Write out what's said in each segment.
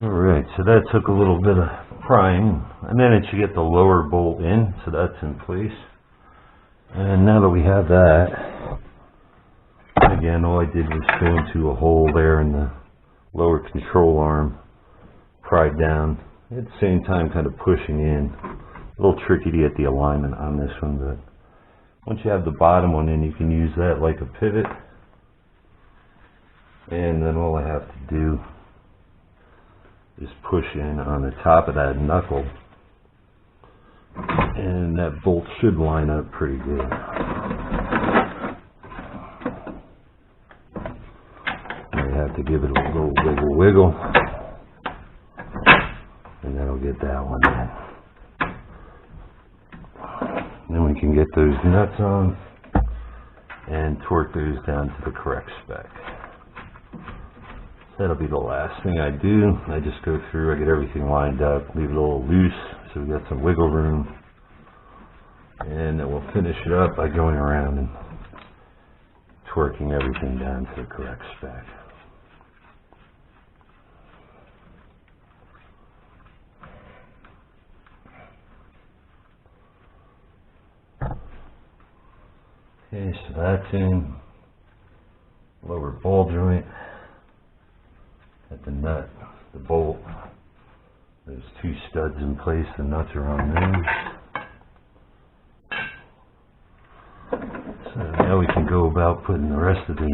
Alright, so that took a little bit of prying. I managed to get the lower bolt in, so that's in place. And now that we have that, again, all I did was go into a hole there in the lower control arm, pried down, at the same time kind of pushing in. A little tricky to get the alignment on this one, but once you have the bottom one in, you can use that like a pivot. And then all I have to do is push in on the top of that knuckle, and that bolt should line up pretty good. You have to give it a little wiggle, and that'll get that one in. Then we can get those nuts on and torque those down to the correct spec. That'll be the last thing I do. I just go through, I get everything lined up, leave it a little loose so we got some wiggle room, and then we'll finish it up by going around and torquing everything down to the correct spec. Okay, so that's in. Lower ball joint. At the nut, the bolt, there's two studs in place, the nuts are on those. So now we can go about putting the rest of the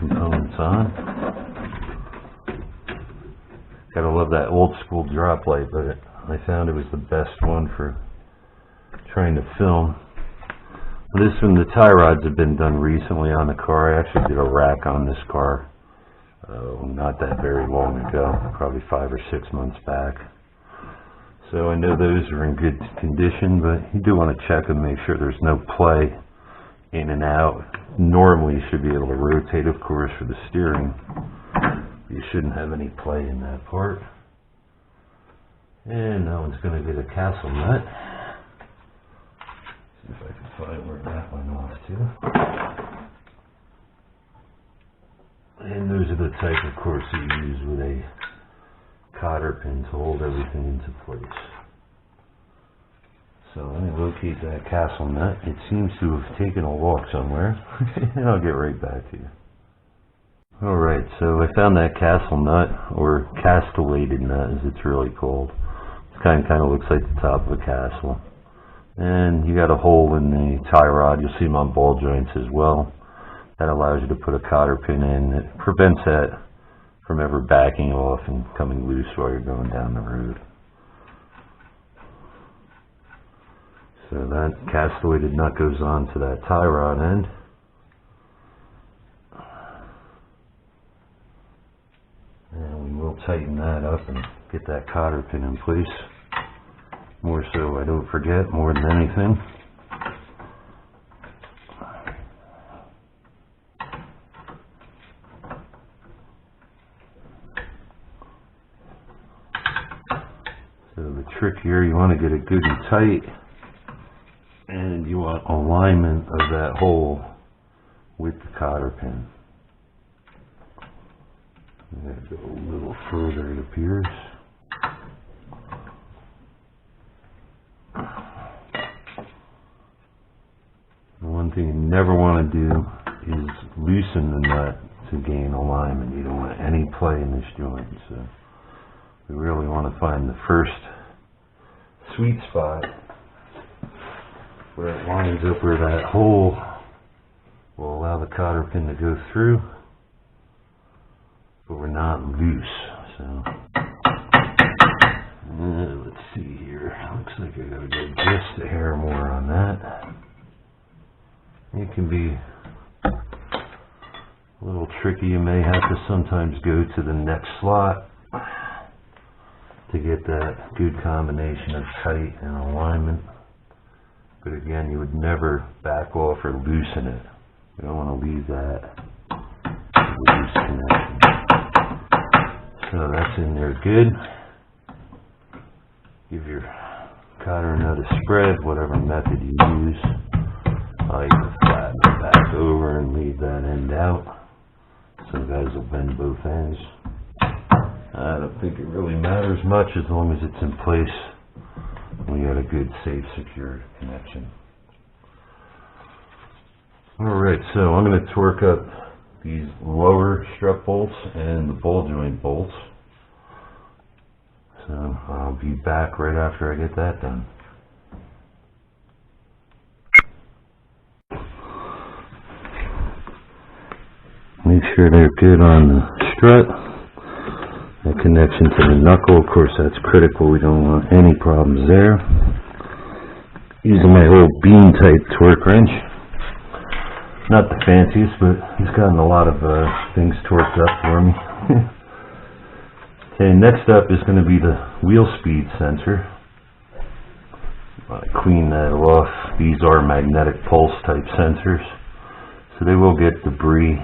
components on. Gotta love that old school drop light, but I found it was the best one for trying to film. This one, the tie rods have been done recently on the car. I actually did a rack on this car. Not that very long ago, probably 5 or 6 months back. So I know those are in good condition, but you do want to check and make sure there's no play in and out. Normally you should be able to rotate, of course, for the steering. You shouldn't have any play in that part. And that one's going to get a castle nut. See if I can find where that went off to. And those are the type, of course, that you use with a cotter pin to hold everything into place. So let me locate that castle nut. It seems to have taken a walk somewhere, and I'll get right back to you. Alright, so I found that castle nut, or castellated nut as it's really called. It kind of looks like the top of a castle. And you got a hole in the tie rod. You'll see them on ball joints as well. That allows you to put a cotter pin in. It prevents that from ever backing off and coming loose while you're going down the road. So that castellated nut goes on to that tie rod end. And we will tighten that up and get that cotter pin in place. More so I don't forget more than anything. So the trick here, you want to get it good and tight, and you want alignment of that hole with the cotter pin. I'm going to go a little further, it appears. The one thing you never want to do is loosen the nut to gain alignment. You don't want any play in this joint. So we really want to find the first sweet spot where it lines up where that hole will allow the cotter pin to go through, but we're not loose. So let's see here. Looks like I gotta go just a hair more on that. It can be a little tricky. You may have to sometimes go to the next slot to get that good combination of tight and alignment. But again, you would never back off or loosen it. You don't want to leave that loose connection. So that's in there good. Give your cotter nut a spread, whatever method you use. I can flatten it back over and leave that end out. So guys will bend both ends. I don't think it really matters much as long as it's in place. We got a good, safe, secure connection. Alright, so I'm going to torque up these lower strut bolts and the ball joint bolts. So I'll be back right after I get that done. Make sure they're good on the strut. The connection to the knuckle, of course, that's critical. We don't want any problems there. Using my old beam type torque wrench. Not the fanciest, but he's gotten a lot of things torqued up for me. Okay, next up is going to be the wheel speed sensor. Clean that off. These are magnetic pulse type sensors, so they will get debris,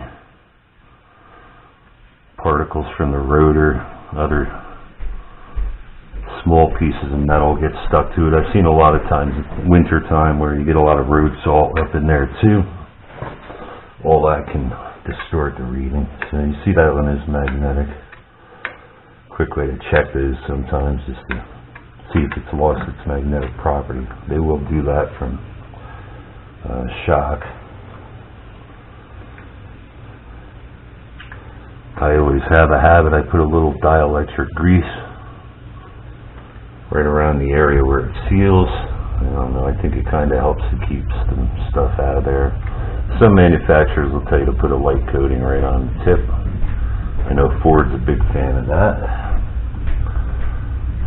particles from the rotor, other small pieces of metal get stuck to it. I've seen a lot of times in winter time where you get a lot of road salt up in there too. All that can distort the reading. So you see that one is magnetic. Quick way to check those sometimes is to see if it's lost its magnetic property. They will do that from shock. I always have a habit, I put a little dielectric grease right around the area where it seals. I don't know, I think it kind of helps to keep some stuff out of there. Some manufacturers will tell you to put a light coating right on the tip. I know Ford's a big fan of that.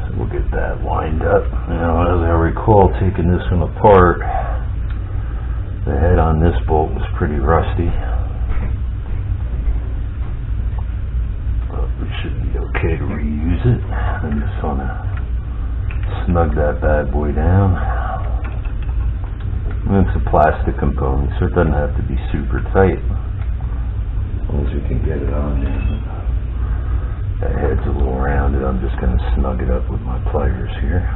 So we'll get that lined up. Now, as I recall taking this one apart, the head on this bolt was pretty rusty. But we should be okay to reuse it. I just want to snug that bad boy down. And it's a plastic component, so it doesn't have to be super tight, as long as we can get it on there. That head's a little rounded. I'm just going to snug it up with my pliers here.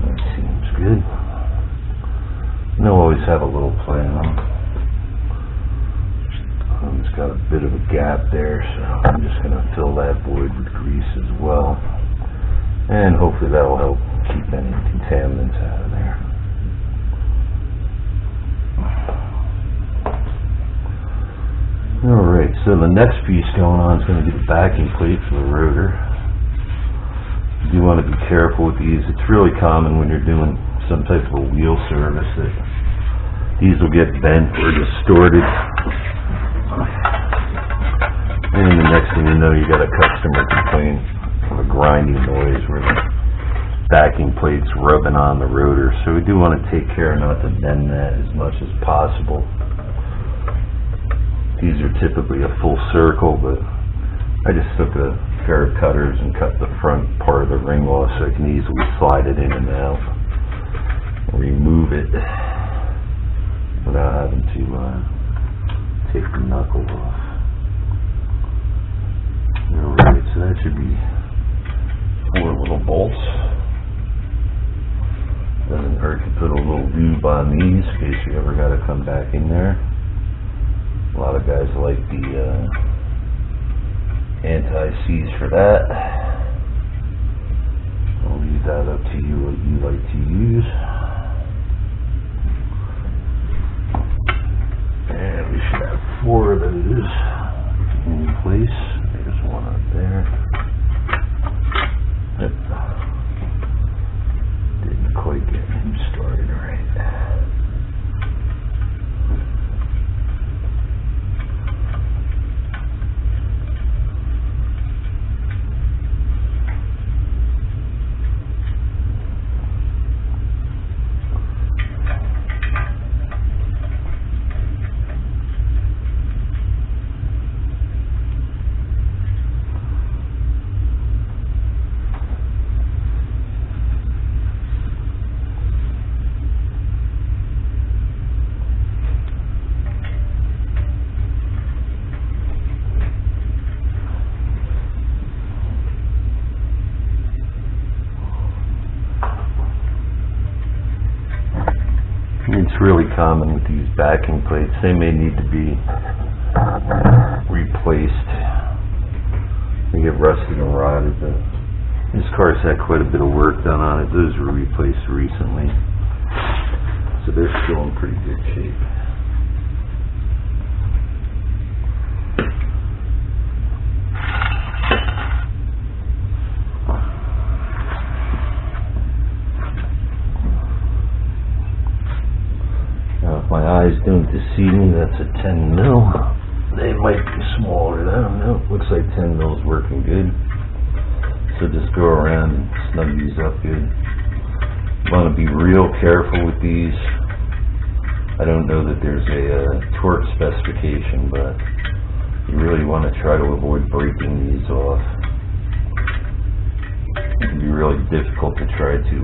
That seems good. And they'll always have a little play on. It's got a bit of a gap there, so I'm just going to fill that void with grease as well. And hopefully that will help keep any contaminants out of there. Alright, so the next piece going on is going to be the backing plate for the rotor. You do want to be careful with these. It's really common when you're doing some type of a wheel service that these will get bent or distorted. And the next thing you know, you got a customer complain of a grinding noise where the backing plate's rubbing on the rotor. So we do want to take care not to bend that as much as possible. These are typically a full circle, but I just took a pair of cutters and cut the front part of the ring off so I can easily slide it in and out. Remove it without having to take the knuckle off. Alright, so that should be 4 little bolts. Doesn't hurt to put a little lube on these in case you ever got to come back in there. A lot of guys like the anti-seize for that. I'll leave that up to you what you like to use. And we should have 4 of those in place. There's one up there. Yep. Didn't quite get him started right. really common with these backing plates. They may need to be replaced. They get rusted and rotted, but this car's had quite a bit of work done on it. Those were replaced recently, so they're still in pretty good shape. Now, if my eyes don't deceive me, that's a 10 mil. They might be smaller, I don't know. Looks like 10 mil is working good. So just go around and snug these up good. You want to be real careful with these. I don't know that there's a torque specification, but you really want to try to avoid breaking these off. It can be really difficult to try to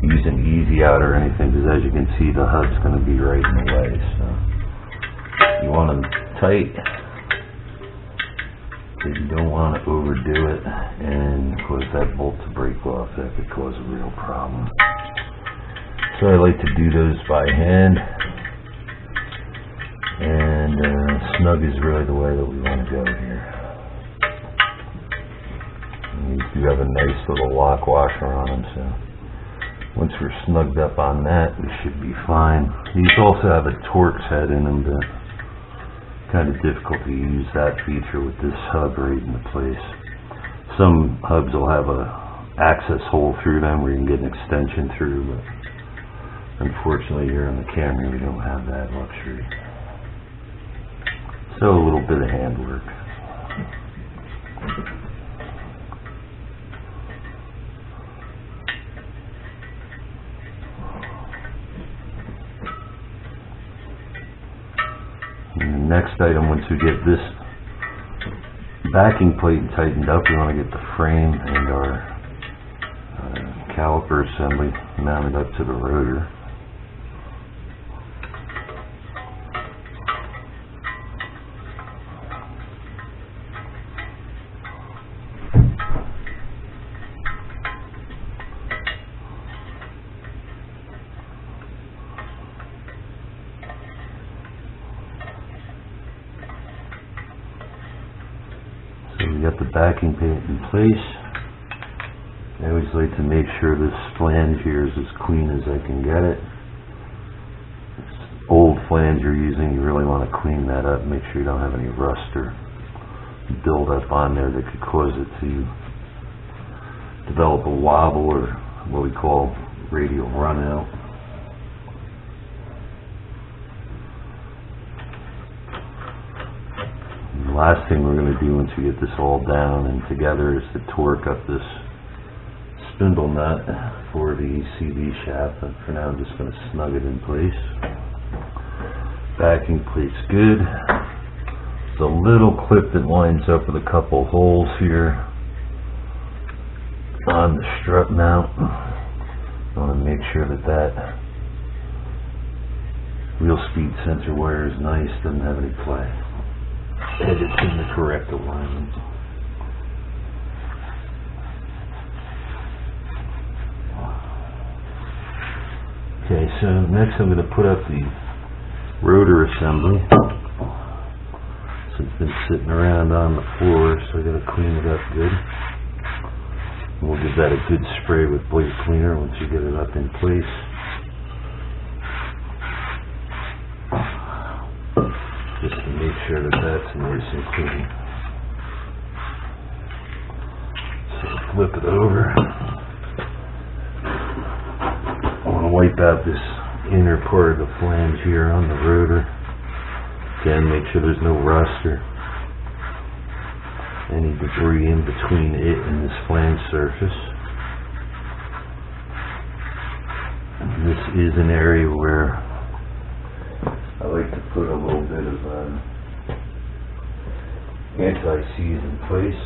use an easy out or anything, because as you can see, the hub's going to be right in the way. So you want them tight, but you don't want to overdo it and cause that bolt to break off. That could cause a real problem. So I like to do those by hand, and snug is really the way that we want to go here. And these do have a nice little lock washer on them, so once we're snugged up on that, we should be fine. These also have a Torx head in them, but kind of difficult to use that feature with this hub right into place. Some hubs will have a access hole through them where you can get an extension through, but unfortunately here in the Camry we don't have that luxury. So a little bit of handwork. And the next item, once we get this backing plate tightened up, we want to get the frame and our caliper assembly mounted up to the rotor. So we got the backing plate in place. I always like to make sure this flange here is as clean as I can get it. This old flange you're using, you really want to clean that up. Make sure you don't have any rust or build up on there that could cause it to develop a wobble, or what we call radial runout. And the last thing we're going to do once we get this all down and together is to torque up this spindle nut for the CV shaft, but for now I'm just going to snug it in place. Backing plate's good. There's a little clip that lines up with a couple holes here on the strut mount. I want to make sure that that wheel speed sensor wire is nice, doesn't have any play, and it's in the correct alignment. Okay, so next I'm going to put up the rotor assembly. So it's been sitting around on the floor, so I got to clean it up good. And we'll give that a good spray with blade cleaner once you get it up in place. Just to make sure that that's nice and clean. So flip it over. Wipe out this inner part of the flange here on the rotor. Again, make sure there's no rust or any debris in between it and this flange surface. And this is an area where I like to put a little bit of anti-seize in place.